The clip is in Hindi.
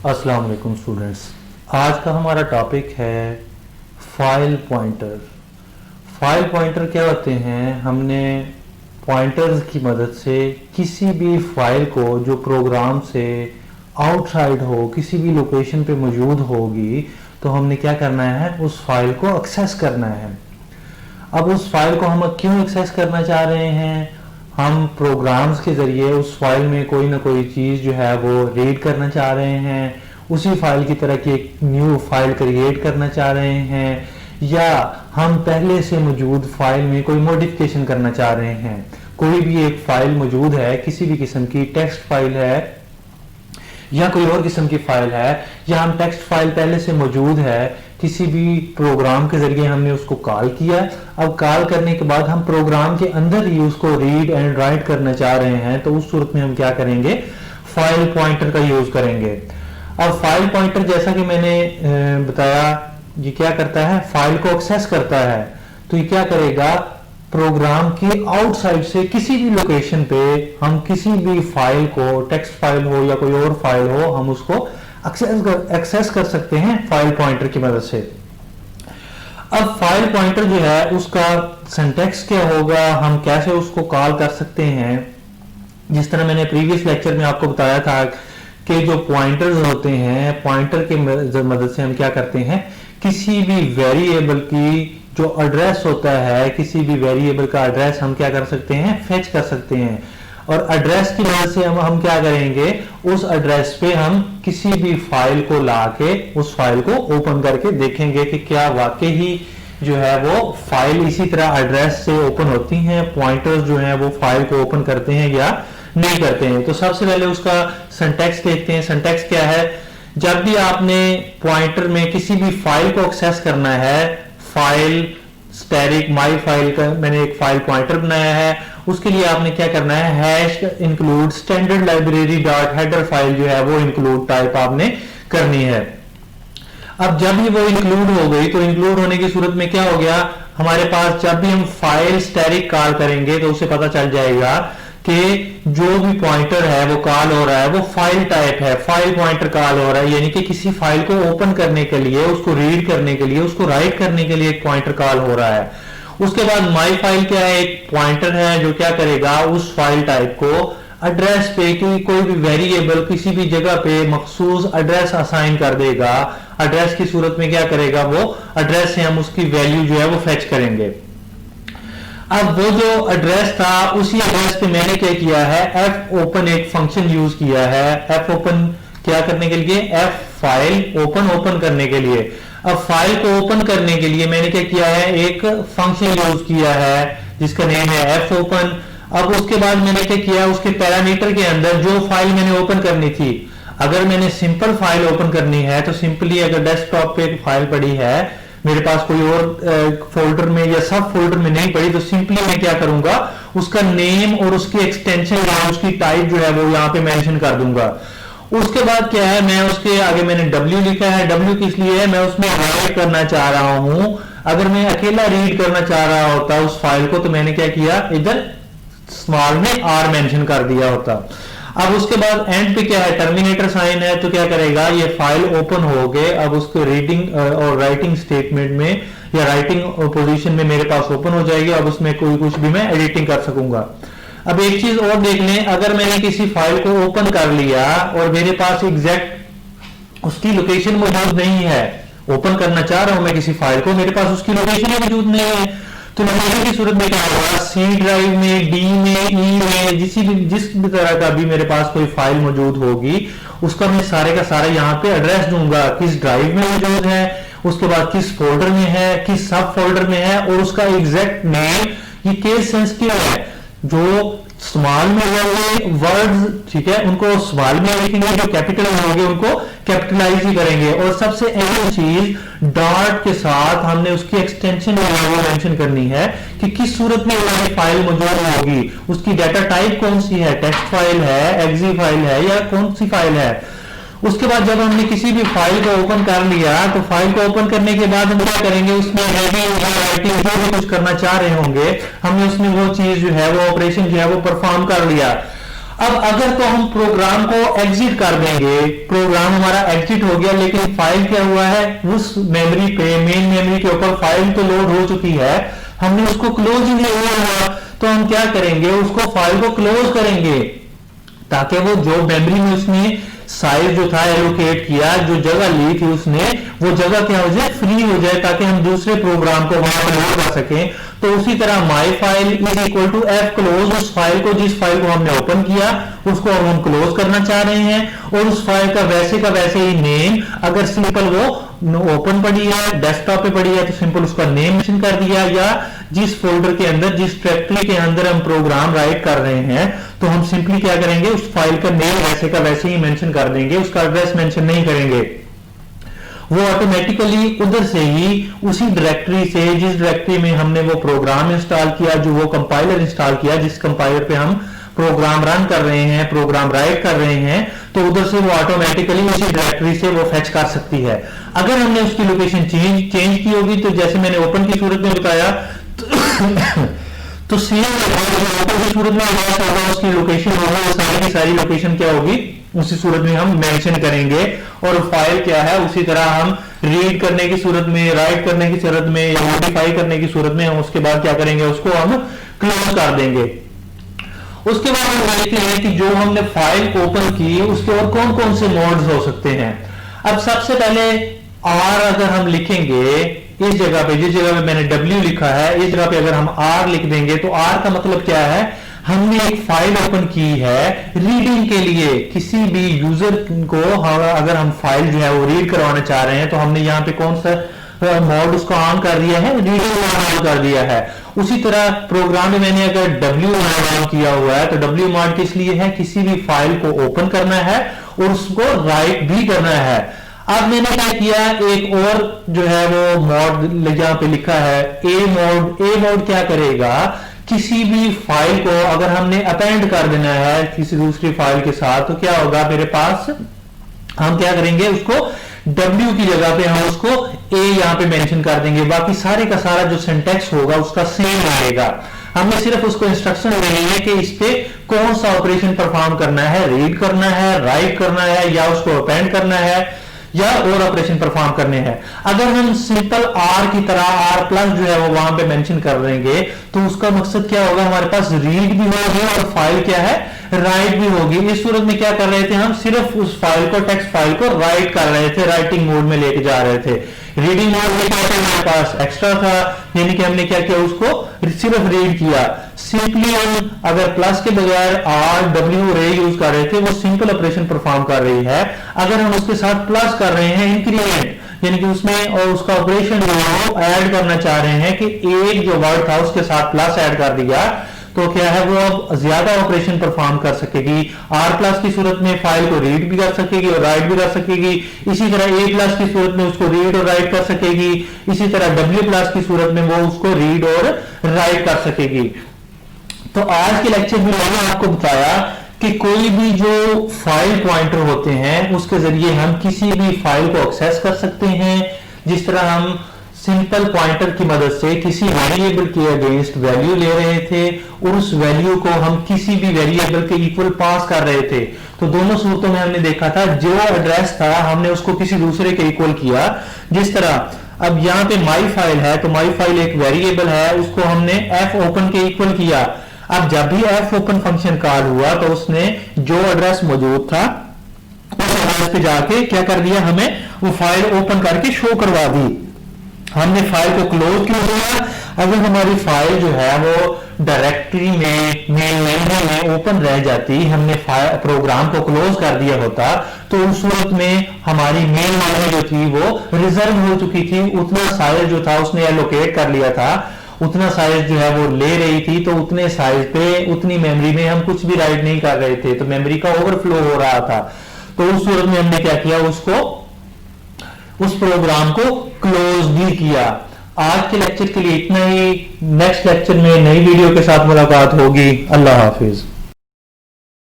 अस्सलाम वालेकुम स्टूडेंट्स। आज का हमारा टॉपिक है फाइल पॉइंटर। फाइल पॉइंटर क्या होते हैं? हमने पॉइंटर्स की मदद से किसी भी फाइल को जो प्रोग्राम से आउटसाइड हो, किसी भी लोकेशन पे मौजूद होगी, तो हमने क्या करना है, उस फाइल को एक्सेस करना है। अब उस फाइल को हम क्यों एक्सेस करना चाह रहे हैं? हम प्रोग्राम्स के ज़रिए उस फाइल में कोई ना कोई चीज़ जो है वो रीड करना चाह रहे हैं, उसी फाइल की तरह की एक न्यू फाइल क्रिएट करना चाह रहे हैं, या हम पहले से मौजूद फाइल में कोई मॉडिफिकेशन करना चाह रहे हैं। कोई भी एक फाइल मौजूद है, किसी भी किस्म की टेक्स्ट फाइल है या कोई और किस्म की फाइल है, या हम टेक्स्ट फाइल पहले से मौजूद है, किसी भी प्रोग्राम के जरिए हमने उसको कॉल किया। अब कॉल करने के बाद हम प्रोग्राम के अंदर ही उसको रीड एंड राइट करना चाह रहे हैं, तो उस सूरत में हम क्या करेंगे, फाइल पॉइंटर का यूज करेंगे। अब फाइल पॉइंटर जैसा कि मैंने बताया, ये क्या करता है, फाइल को एक्सेस करता है। तो ये क्या करेगा, प्रोग्राम के आउटसाइड से किसी भी लोकेशन पे हम किसी भी फाइल को, टेक्स्ट फाइल हो या कोई और फाइल हो, हम उसको एक्सेस कर सकते हैं फाइल पॉइंटर की मदद से। अब फाइल पॉइंटर जो है उसका सिंटैक्स क्या होगा, हम कैसे उसको कॉल कर सकते हैं। जिस तरह मैंने प्रीवियस लेक्चर में आपको बताया था कि जो पॉइंटर्स होते हैं, पॉइंटर के मदद से हम क्या करते हैं, किसी भी वेरिएबल की जो एड्रेस होता है, किसी भी वेरिएबल का एड्रेस हम क्या कर सकते हैं, फेच कर सकते हैं। और एड्रेस की मदद से हम क्या करेंगे, उस एड्रेस पे हम किसी भी फाइल को लाके उस फाइल को ओपन करके देखेंगे कि क्या वाकई ही जो है वो फाइल इसी तरह एड्रेस से ओपन होती हैं, पॉइंटर्स जो हैं वो फाइल को ओपन करते हैं या नहीं करते हैं। तो सबसे पहले उसका सिंटैक्स देखते हैं। सिंटैक्स क्या है, जब भी आपने पॉइंटर में किसी भी फाइल को एक्सेस करना है, फाइल स्टैटिक माई फाइल का मैंने एक फाइल पॉइंटर बनाया है, उसके लिए आपने क्या करना है, hash include standard library dot header file जो है वो इंक्लूड टाइप आपने करनी है। अब जब भी वो इंक्लूड हो गई, तो इंक्लूड होने की सूरत में क्या हो गया, हमारे पास जब भी हम फाइल स्टैटिक कॉल करेंगे तो उसे पता चल जाएगा कि जो भी पॉइंटर है वो कॉल हो रहा है वो फाइल टाइप है, फाइल पॉइंटर कॉल हो रहा है, यानी कि किसी फाइल को ओपन करने के लिए, उसको रीड करने के लिए, उसको राइट करने के लिए एक पॉइंटर कॉल हो रहा है। उसके बाद माई फाइल क्या है, एक पॉइंटर है जो क्या करेगा, उस फाइल टाइप को एड्रेस पे कोई भी वेरिएबल किसी भी जगह पे मखसूस एड्रेस असाइन कर देगा। एड्रेस की सूरत में क्या करेगा, वो एड्रेस से हम उसकी वैल्यू जो है वो फेच करेंगे। अब वो जो एड्रेस था, उसी एड्रेस पे मैंने क्या किया है, एफ ओपन एक फंक्शन यूज किया है। एफ ओपन क्या करने के लिए, एफ फाइल ओपन करने के लिए। अब फाइल को ओपन करने के लिए मैंने क्या किया है, एक फंक्शन यूज किया है जिसका नेम है एफ ओपन। अब उसके बाद मैंने क्या किया, उसके पैरामीटर के अंदर जो फाइल मैंने ओपन करनी थी, अगर मैंने सिंपल फाइल ओपन करनी है तो सिंपली, अगर डेस्कटॉप पे एक फाइल पड़ी है, मेरे पास कोई और फोल्डर में या सब फोल्डर में नहीं पड़ी, तो सिंपली मैं क्या करूंगा, उसका नेम और उसकी एक्सटेंशन या उसकी टाइप जो है वो यहाँ पे मेंशन कर दूंगा। उसके बाद क्या है, मैं उसके आगे मैंने W लिखा है। W किस लिए है, मैं उसमें राइट करना चाह रहा हूं। अगर मैं अकेला रीड करना चाह रहा होता उस फाइल को, तो मैंने क्या किया, इधर स्मॉल में R मेंशन कर दिया होता। अब उसके बाद एंड पे क्या है, टर्मिनेटर साइन है, तो क्या करेगा, ये फाइल ओपन हो गए। अब उसको रीडिंग और राइटिंग स्टेटमेंट में या राइटिंग पोजीशन में मेरे पास ओपन हो जाएगी। अब उसमें कोई कुछ भी मैं एडिटिंग कर सकूंगा। अब एक चीज और देख लें, अगर मैंने किसी फाइल को ओपन कर लिया और मेरे पास एग्जैक्ट उसकी लोकेशन मौजूद नहीं है, ओपन करना चाह रहा हूं मैं किसी फाइल को, मेरे पास उसकी लोकेशन ही मौजूद नहीं है, तो लोकेशन की सूरत में क्या होगा, सी ड्राइव में, डी में, ई में, जिस भी तरह का भी मेरे पास कोई फाइल मौजूद होगी, उसका मैं सारे का सारा यहाँ पे एड्रेस दूंगा, किस ड्राइव में मौजूद है, उसके बाद किस फोल्डर में है, किस सब फोल्डर में है, और उसका एग्जैक्ट नेम। ये केस सेंसिटिव है, जो स्मॉल में होंगे वर्ड्स, ठीक है, उनको स्मॉल में लिखेंगे, जो कैपिटल में होंगे उनको कैपिटलाइज ही करेंगे। और सबसे अहम चीज, डॉट के साथ हमने उसकी एक्सटेंशन मेंशन करनी है कि किस सूरत में हमारी फाइल मौजूद होगी, उसकी डाटा टाइप कौन सी है, टेक्स्ट फाइल है, एक्सी फाइल है, या कौन सी फाइल है। उसके बाद जब हमने किसी भी फाइल को ओपन कर लिया, तो फाइल को ओपन करने के बाद हम क्या करेंगे, उसमें राइटिंग जो भी कुछ करना चाह रहे होंगे, हमने उसमें वो चीज जो है, वो ऑपरेशन जो है वो परफॉर्म कर लिया। अब अगर तो हम प्रोग्राम को एग्जिट कर देंगे, प्रोग्राम हमारा एग्जिट हो गया, लेकिन फाइल क्या हुआ है, उस मेमोरी पे, मेन मेमोरी के ऊपर फाइल तो लोड हो चुकी है, हमने उसको क्लोज ही नहीं हुआ, तो हम क्या करेंगे, उसको फाइल को क्लोज करेंगे ताकि वो जो मेमोरी में उसने साइज जो था एलोकेट किया, जो जगह ली थी उसने, वो जगह क्या हो जाए, फ्री हो जाए, ताकि हम दूसरे प्रोग्राम को वहां पर लोड कर सकें। तो उसी तरह my file is equal to F close, उस फाइल को, जिस फाइल को हमने ओपन किया उसको हम क्लोज करना चाह रहे हैं, और उस फाइल का वैसे ही नेम, अगर सिंपल वो ओपन पड़ी है, डेस्कटॉप पे पड़ी है, तो सिंपल उसका नेम मेंशन कर दिया, या जिस फोल्डर के अंदर, जिस डायरेक्टरी के अंदर हम प्रोग्राम राइट कर रहे हैं, तो हम सिंपली क्या करेंगे, उस फाइल का नेम वैसे का वैसे ही मेंशन कर देंगे, उसका एड्रेस मेंशन नहीं करेंगे। वो ऑटोमेटिकली उधर से ही, उसी डायरेक्टरी से, जिस डायरेक्टरी में हमने वो प्रोग्राम इंस्टॉल किया, जो वो कंपाइलर इंस्टॉल किया, जिस कंपाइलर पे हम प्रोग्राम रन कर रहे हैं, प्रोग्राम राइट कर रहे हैं, तो उधर से वो ऑटोमेटिकली उसी डायरेक्टरी से वो फेच कर सकती है। अगर हमने उसकी लोकेशन चेंज की होगी, तो जैसे मैंने ओपन की सूरत में बताया, तो सेम ओपन की सूरत में उसकी लोकेशन होगी, सारी की सारी लोकेशन क्या होगी, उसी सूरत में हम मेंशन करेंगे, और फाइल क्या है उसी तरह हम रीड करने की सूरत में, राइट करने की सूरत में, या मॉडिफाई करने की सूरत में हम उसके बाद क्या करेंगे, उसको हम क्लोज कर देंगे। उसके बाद हम देखते हैं कि जो हमने फाइल ओपन की उसके और कौन कौन से मोड्स हो सकते हैं। अब सबसे पहले आर अगर हम लिखेंगे, इस जगह पे, जिस जगह पे मैंने डब्ल्यू लिखा है, इस जगह पे अगर हम आर लिख देंगे, तो आर का मतलब क्या है, हमने एक फाइल ओपन की है रीडिंग के लिए, किसी भी यूजर को अगर हम फाइल जो है वो रीड करवाना चाह रहे हैं, तो हमने यहाँ पे कौन सा मोड उसको ऑन कर दिया है, रीडिंग मोड ऑन कर दिया है। उसी तरह प्रोग्राम में मैंने अगर डब्ल्यू मोड ऑन किया हुआ है, तो डब्ल्यू मोड किस लिए है, किसी भी फाइल को ओपन करना है और उसको राइट भी करना है। अब मैंने क्या किया, एक और जो है वो मोड यहाँ पे लिखा है ए मोड। ए मोड क्या करेगा, किसी भी फाइल को अगर हमने अपेंड कर देना है किसी दूसरी फाइल के साथ, तो क्या होगा, मेरे पास हम क्या करेंगे, उसको W की जगह पे हम उसको A यहां पे मेंशन कर देंगे, बाकी सारे का सारा जो सिंटैक्स होगा उसका सेम रहेगा। हमें सिर्फ उसको इंस्ट्रक्शन देनी है कि इस पे कौन सा ऑपरेशन परफॉर्म करना है, रीड करना है, राइट करना है, या उसको अपेंड करना है, या और ऑपरेशन परफॉर्म करने हैं। अगर हम सिंपल आर की तरह आर प्लस जो है वो वहां पे मेंशन कर देंगे, तो उसका मकसद क्या होगा, हमारे पास रीड भी होगी और फाइल क्या है, राइट भी होगी। इस सूरत में क्या कर रहे थे, हम सिर्फ उस फाइल को, टेक्स्ट फाइल को राइट कर रहे थे, राइटिंग मोड में लेके जा रहे थे। रीडिंग मोड में क्या था, हमारे पास एक्स्ट्रा था, यानी कि हमने क्या किया, उसको सिर्फ रीड किया। सिंपली हम अगर प्लस के बगैर आर डब्ल्यू रे यूज कर रहे थे, वो सिंपल ऑपरेशन परफॉर्म कर रही है। अगर हम उसके साथ प्लस कर रहे हैं, इंक्रीमेंट, यानी कि उसमें और उसका ऑपरेशन जो है ऐड करना चाह रहे हैं, कि एक जो वर्ड था उसके साथ प्लस ऐड कर दिया, तो क्या है, वो अब ज्यादा ऑपरेशन परफॉर्म कर सकेगी। आर प्लस की सूरत में फाइल को रीड भी कर सकेगी और राइट भी कर सकेगी। इसी तरह ए प्लस की सूरत में उसको रीड और राइट कर सकेगी। इसी तरह डब्ल्यू प्लस की सूरत में वो उसको रीड और राइट कर सकेगी। तो आज के लेक्चर में मैंने आपको बताया कि कोई भी जो फाइल पॉइंटर होते हैं उसके जरिए हम किसी भी फाइल को एक्सेस कर सकते हैं। जिस तरह हम सिंपल पॉइंटर की मदद से किसी वेरिएबल के अगेंस्ट वैल्यू ले रहे थे और उस वैल्यू को हम किसी भी वेरिएबल के इक्वल पास कर रहे थे, तो दोनों सूरतों में हमने देखा था जो एड्रेस था हमने उसको किसी दूसरे के इक्वल किया। जिस तरह अब यहाँ पे माई फाइल है, तो माई फाइल एक वेरिएबल है, उसको हमने एफ ओपन के इक्वल किया। अब जब भी एफ ओपन फंक्शन कॉल हुआ तो उसने जो एड्रेस मौजूद था उस एड्रेस पे जाके क्या कर दिया, हमें वो फाइल ओपन करके शो करवा दी। हमने फाइल को क्लोज क्यों किया, अगर हमारी फाइल जो है वो डायरेक्टरी में मेन मेमोरी में ओपन रह जाती, हमने प्रोग्राम को क्लोज कर दिया होता, तो उस सूरत में हमारी मेन मेमोरी जो थी वो रिजर्व हो चुकी थी। उतना साइज जो था उसने एलोकेट कर लिया था, उतना साइज जो है वो ले रही थी, तो उतने साइज पे उतनी मेमोरी में हम कुछ भी राइट नहीं कर रहे थे, तो मेमोरी का ओवरफ्लो हो रहा था। तो उस सूरत में हमने क्या किया, उसको उस प्रोग्राम को क्लोज भी किया। आज के लेक्चर के लिए इतना ही। नेक्स्ट लेक्चर में नई वीडियो के साथ मुलाकात होगी। अल्लाह हाफिज।